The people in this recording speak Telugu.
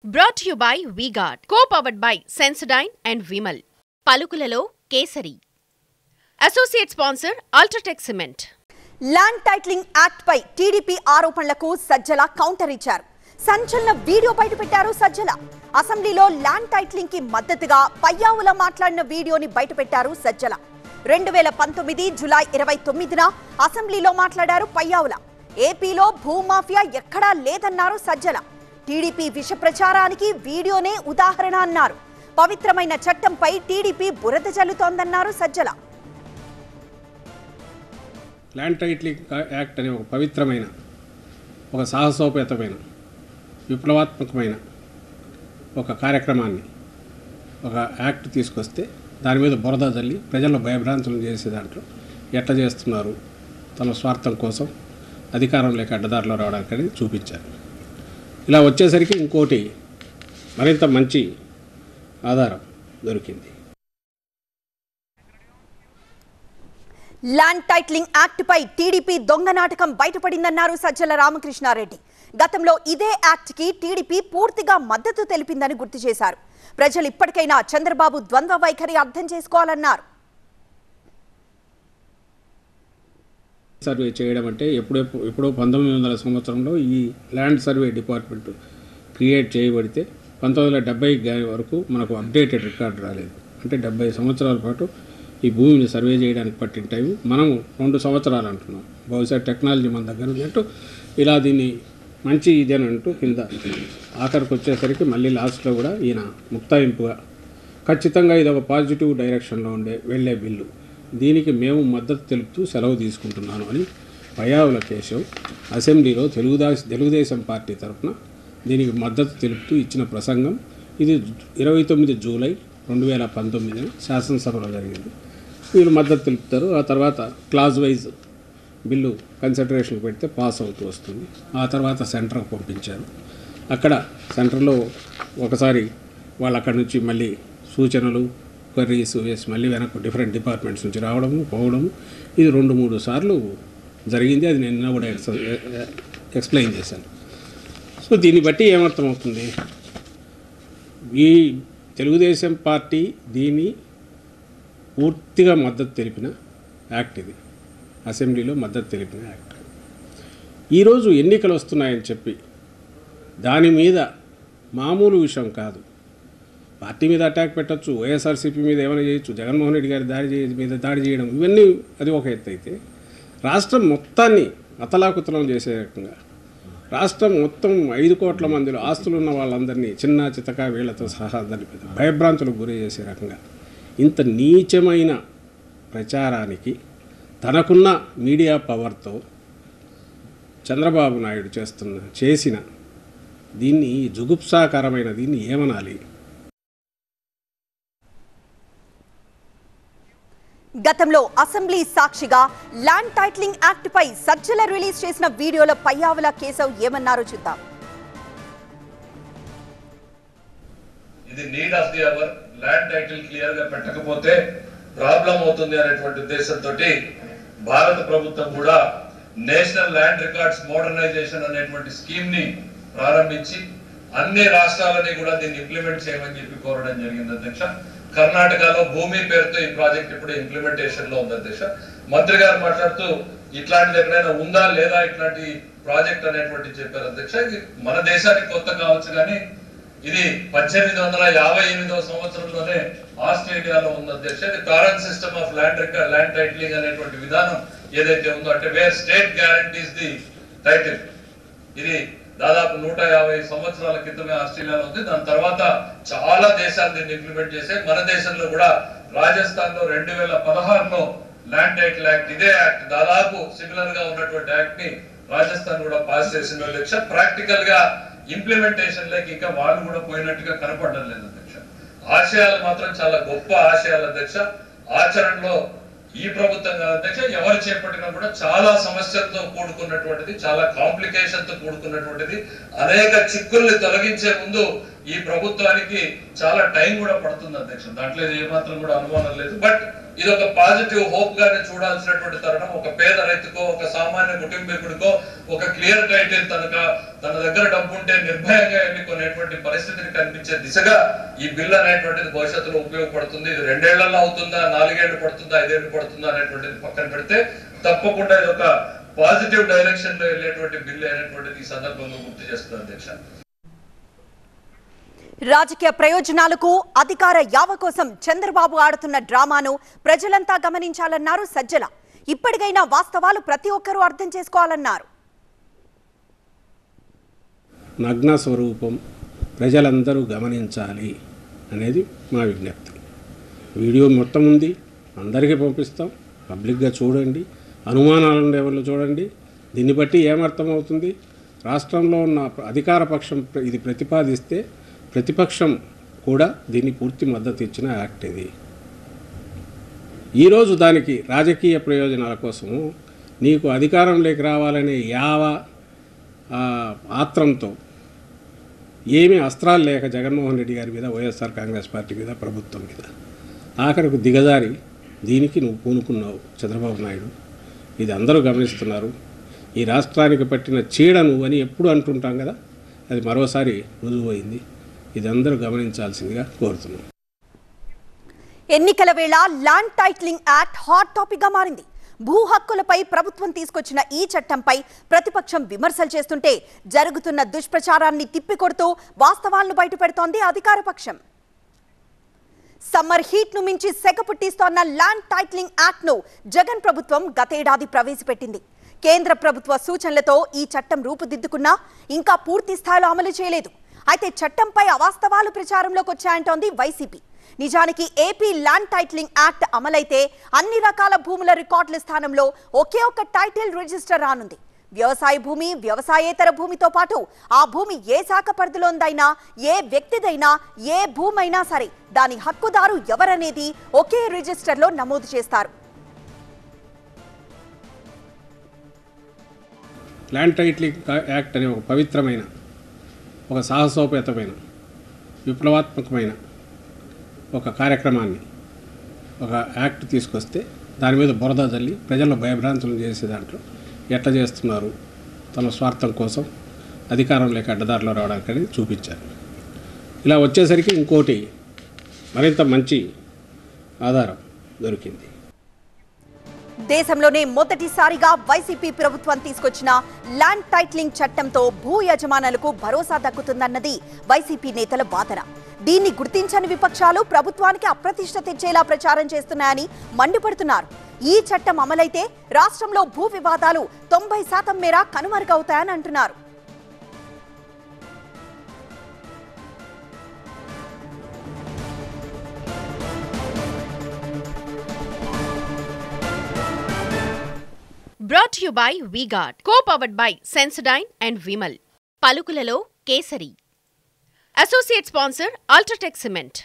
Brought to you by V-Guard, co-powered by Sensodyne and Vimal. పలుకులలో Kesari. Associate sponsor Ultratech Cement. Land titling act పై టీడీపీ ఆరోపణలకు సజ్జల కౌంటర్ ఇచ్చారు. సంచలన వీడియో బయటపెట్టారు సజ్జల. అసెంబ్లీలో ల్యాండ్ టైటిలింగ్ కి మద్దతుగా పయ్యావుల మాట్లాడిన వీడియోని బయటపెట్టారు సజ్జల. 2019 జూలై 29న అసెంబ్లీలో మాట్లాడారు పయ్యావుల. ఏపీలో భూమాఫియా ఎక్కడా లేదన్నారు సజ్జల. టీడీపీ విష ప్రచారానికి వీడియోనే ఉదాహరణ అన్నారు. పవిత్రమైన చట్టంపై టీడీపీ బురద జల్లుతోందన్నారు సజ్జల. ల్యాండ్ టైటిలింగ్ యాక్ట్ అనే ఒక పవిత్రమైన, ఒక సాహసోపేతమైన, విప్లవాత్మకమైన ఒక కార్యక్రమాన్ని, ఒక యాక్ట్ తీసుకొస్తే దాని మీద బురద జల్లి ప్రజల్లో భయభ్రాంతులు చేసే దాంట్లో ఎట్లా చేస్తున్నారు, తమ స్వార్థం కోసం అధికారం లేక అడ్డదారిలో రావడానికి అనేది చూపించారు. ఇలా వచ్చేసరికి ఇంకోటి మరింత మంచి ఆధారం దొరికింది. ల్యాండ్ టైటిలింగ్ యాక్ట్ పై టీడీపీ దొంగ నాటకం బయటపడిందన్నారు సజ్జల రామకృష్ణారెడ్డి. గతంలో ఇదే యాక్ట్ కి టీడీపీ పూర్తిగా మద్దతు తెలిపిందని గుర్తు చేశారు. ప్రజలు ఇప్పటికైనా చంద్రబాబు ద్వంద్వ వైఖరి అర్థం చేసుకోవాలన్నారు. సర్వే చేయడం అంటే ఎప్పుడో 1900 సంవత్సరంలో ఈ ల్యాండ్ సర్వే డిపార్ట్మెంట్ క్రియేట్ చేయబడితే 1970 వరకు మనకు అప్డేటెడ్ రికార్డు రాలేదు. అంటే 70 సంవత్సరాల పాటు ఈ భూమిని సర్వే చేయడానికి పట్టిన టైం మనం 2 సంవత్సరాలు అంటున్నాం. బహుశా టెక్నాలజీ మన దగ్గర ఉన్నట్టు ఇలా దీన్ని మంచి ఇదేని అంటూ కింద ఆఖరికి వచ్చేసరికి మళ్ళీ లాస్ట్లో కూడా ఈయన ముక్తాయింపుగా ఖచ్చితంగా ఇది ఒక పాజిటివ్ డైరెక్షన్లో వెళ్ళే బిల్లు, దీనికి మేము మద్దతు తెలుపుతూ సెలవు తీసుకుంటున్నాను అని పయ్యావుల కేశవ్ అసెంబ్లీలో తెలుగుదేశం పార్టీ తరఫున దీనికి మద్దతు తెలుపుతూ ఇచ్చిన ప్రసంగం. ఇది 29 జూలై 2019 శాసనసభలో జరిగింది. వీళ్ళు మద్దతు తెలుపుతారు. ఆ తర్వాత క్లాజ్ వైజ్ బిల్లు కన్సిడరేషన్ పెడితే పాస్ అవుతూ వస్తుంది. ఆ తర్వాత సెంటర్కి పంపించారు. అక్కడ సెంటర్లో ఒకసారి వాళ్ళు అక్కడి నుంచి మళ్ళీ సూచనలు క్వరీస్ వేసి మళ్ళీ వెనక్కు డిఫరెంట్ డిపార్ట్మెంట్స్ నుంచి రావడము పోవడము, ఇది 2-3 సార్లు జరిగింది. అది నేను కూడా ఎక్స్ప్లెయిన్ చేశాను. సో దీన్ని బట్టి ఏమర్థమవుతుంది, ఈ తెలుగుదేశం పార్టీ దీన్ని పూర్తిగా మద్దతు తెలిపిన యాక్ట్, ఇది అసెంబ్లీలో మద్దతు తెలిపిన యాక్ట్. ఈరోజు ఎన్నికలు వస్తున్నాయని చెప్పి దాని మీద మామూలు విషయం కాదు, పార్టీ మీద అటాక్ పెట్టచ్చు, వైఎస్ఆర్సీపీ మీద ఏమైనా చేయొచ్చు, జగన్మోహన్ రెడ్డి గారి దాడి చేయడం, ఇవన్నీ అది ఒక ఎత్తు అయితే రాష్ట్రం మొత్తాన్ని అతలాకుతలం చేసే రకంగా, రాష్ట్రం మొత్తం 5 కోట్ల మందిలో ఆస్తులు ఉన్న వాళ్ళందరినీ చిన్న చితక వీళ్లతో సహా అందరినీ భయభ్రాంతులకు గురి చేసే రకంగా ఇంత నీచమైన ప్రచారానికి తనకున్న మీడియా పవర్తో చంద్రబాబు నాయుడు చేసిన దీన్ని జుగుప్సాకరమైన దీన్ని ఏమనాలి? గతంలో అసెంబ్లీ సాక్షిగా ల్యాండ్ టైటిలింగ్ యాక్ట్ పై సజ్జల రిలీజ్ చేసిన వీడియోలో పయ్యావుల కేశవ్ ఏమన్నారో చూద్దాం. ఇది need of the hour, land title clear గా పెట్టకపోతే ప్రాబ్లం అవుతుంది అనేటువంటి ఉద్దేశంతో భారత ప్రభుత్వం కూడా నేషనల్ ల్యాండ్ రికార్డ్స్ మోడర్నైజేషన్ అనేటువంటి స్కీమ్ ని ప్రారంభించి అన్ని రాష్ట్రాలని కూడా దీన్ని ఇంప్లిమెంట్ చేయమని చెప్పి కోరడం జరిగింది అధ్యక్ష. కర్ణాటకలో భూమి పేరుతో ఈ ప్రాజెక్ట్ ఇప్పుడు ఇంప్లిమెంటేషన్ లో ఉంది అధ్యక్ష. మంత్రి గారు మాట్లాడుతూ ఇట్లాంటిది ఎక్కడైనా ఉందా లేదా ఇట్లాంటి ప్రాజెక్ట్ అనేటువంటి చెప్పారు అధ్యక్ష. ఇది మన దేశానికి కొత్త కావచ్చు కానీ ఇది 1858వ సంవత్సరంలోనే ఆస్ట్రేలియాలో ఉంది అధ్యక్ష. ఇది current system of land titling అనేటువంటి విధానం ఏదైతే ఉందో, అంటే wear state guarantees the title, ఇది దాదాపు 150 సంవత్సరాల క్రితమే ఆస్ట్రేలియాలో ఉంది. దాని తర్వాత చాలా దేశాలు దీన్ని ఇంప్లిమెంట్ చేశాయి. మన దేశంలో కూడా రాజస్థాన్ లో 2016లో ల్యాండ్ టైటిల్ యాక్ట్, ఇదే యాక్ట్ దాదాపు సిమిలర్ గా ఉన్నటువంటి యాక్ట్ ని రాజస్థాన్ కూడా పాస్ చేసింది అధ్యక్ష. ప్రాక్టికల్ గా ఇంప్లిమెంటేషన్ లేక ఇంకా వాళ్ళు కూడా పోయినట్టుగా కనపడడం లేదు అధ్యక్ష. ఆశయాలు మాత్రం చాలా గొప్ప ఆశయాలు అధ్యక్ష. ఆచరణలో ఈ ప్రభుత్వం అధ్యక్ష ఎవరు చేపట్టినా కూడా చాలా సమస్యలతో కూడుకున్నటువంటిది, చాలా కాంప్లికేషన్ తో కూడుకున్నటువంటిది. అనేక చిక్కుల్ని తొలగించే ముందు ఈ ప్రభుత్వానికి చాలా టైం కూడా పడుతుంది అధ్యక్ష, దాంట్లో ఏమాత్రం కూడా అనుమానం లేదు. బట్ ఇది ఒక పాజిటివ్ హోప్ గానే చూడాల్సినటువంటి తరుణం. ఒక పేద రైతుకో, ఒక సామాన్య కుటుంబీకుడికో ఒక క్లియర్ టైటిల్ తన దగ్గర డబ్బు ఉంటే నిర్భయంగా ఎన్నుకునేటువంటి పరిస్థితిని కనిపించే దిశగా ఈ బిల్ అనేటువంటిది భవిష్యత్తులో ఉపయోగపడుతుంది. ఇది 2 ఏళ్లలో అవుతుందా, 4 ఏళ్లు పడుతుందా, 5 ఏళ్లు పడుతుందా అనేటువంటిది పక్కన పెడితే తప్పకుండా ఇది ఒక పాజిటివ్ డైరెక్షన్ లో వెళ్ళేటువంటి బిల్ అనేటువంటిది ఈ సందర్భంలో గుర్తు చేస్తుంది అధ్యక్ష. రాజకీయ ప్రయోజనాలకు అధికార యావ కోసం చంద్రబాబు ఆడుతున్న డ్రామాను ప్రజలంతా గమనించాలన్నారు సజ్జల. ఇప్పటికైనా వాస్తవాలు ప్రతి ఒక్కరూ అర్థం చేసుకోవాలన్నారు. నగ్న స్వరూపం ప్రజలందరూ గమనించాలి అనేది మా విజ్ఞప్తి. వీడియో మొత్తం ఉంది, అందరికీ పంపిస్తాం, పబ్లిక్గా చూడండి, అనుమానాలు ఉండే వాళ్ళు చూడండి. దీన్ని బట్టి ఏమర్థమవుతుంది, రాష్ట్రంలో ఉన్న అధికార పక్షం ఇది ప్రతిపాదిస్తే ప్రతిపక్షం కూడా దీన్ని పూర్తి మద్దతు ఇచ్చిన యాక్ట్ ఇది. ఈరోజు దానికి రాజకీయ ప్రయోజనాల కోసము నీకు అధికారంలోకి రావాలనే యావ ఆత్రంతో ఏమీ అస్త్రాలు లేక జగన్మోహన్ రెడ్డి గారి మీద, వైఎస్ఆర్ కాంగ్రెస్ పార్టీ మీద, ప్రభుత్వం మీద ఆఖరికి దిగజారి దీనికి నువ్వు పూనుకున్నావు చంద్రబాబు నాయుడు. ఇది అందరూ గమనిస్తున్నారు. ఈ రాష్ట్రానికి పట్టిన చీడ నువ్వు అని ఎప్పుడు అంటుంటాం కదా, అది మరోసారి రుజువైంది. ఇది అందరూ గమనించాల్సిందిగా కోరుతున్నాం. ఎన్నికల వేళ land titling act hot topic గా మారింది. భూ హక్కులపై ప్రభుత్వం తీసుకొచ్చిన ఈ చట్టంపై ప్రతిపక్షం విమర్శలు చేస్తుంటే జరుగుతున్న దుష్ప్రచారాన్ని తిప్పికొడుతూ వాస్తవాలను బయటపెడుతోంది అధికార పక్షం. సమ్మర్ హీట్ ను మించి సెగ పుట్టిస్తోన్న ల్యాండ్ టైటిలింగ్ యాక్ట్ ను జగన్ ప్రభుత్వం గతేడాది ప్రవేశపెట్టింది. కేంద్ర ప్రభుత్వ సూచనలతో ఈ చట్టం రూపుదిద్దుకున్నా ఇంకా పూర్తి స్థాయిలో అమలు చేయలేదు. అయితే చట్టంపై అవాస్తవాలు ప్రచారంలోకి వచ్చాయంటోంది వైసీపీ. నిజానికి ఏపీ ల్యాండ్ టైటిలింగ్ యాక్ట్ అమలైతే అన్ని రకాల భూముల రికార్డుల స్థానంలో ఒకే ఒక టైటిల్ రిజిస్టర్ రానుంది. వ్యవసాయ భూమి, వ్యవసాయేతర భూమితో పాటు ఆ భూమి ఏ శాఖ పరిధిలోందైనా, ఏ వ్యక్తిదైనా, ఏ భూమైనా సరే దాని హక్కుదారు ఎవరనేది ఒకే రిజిస్టర్లో నమోదు చేస్తారు. ల్యాండ్ టైటిలింగ్ యాక్ట్ అనే ఒక పవిత్రమైన, ఒక సాహసోపేతమైన, విప్లవాత్మకమైన ఒక కార్యక్రమాన్ని, ఒక యాక్ట్ తీసుకొస్తే దాని మీద బురద జల్లి ప్రజలను భయభ్రాంతులు చేసే దాంట్లో ఎట్లా చేస్తున్నారు, తమ స్వార్థం కోసం అధికారం లేక అడ్డదారిలో రావడానికి చూపించారు. ఇలా వచ్చేసరికి ఇంకోటి మరింత మంచి ఆధారం దొరికింది. దేశంలోనే మొదటిసారిగా వైసీపీ ప్రభుత్వం తీసుకొచ్చిన ల్యాండ్ టైటిలింగ్ చట్టంతో భూ యజమానులకు భరోసా దక్కుతుందన్నది వైసీపీ నేతల వాదన. దీన్ని గుర్తించని విపక్షాలు ప్రభుత్వానికి అప్రతిష్ట తెచ్చేలా ప్రచారం చేస్తున్నాయని మండిపడుతున్నారు. ఈ చట్టం అమలైతే రాష్ట్రంలో భూ వివాదాలు 90% మేర కనుమరుగవుతాయని అంటున్నారు. Brought to you by V-Guard. Co-powered by Sensodyne and Vimal. పలుకులలో Kesari. Associate sponsor Ultratech Cement.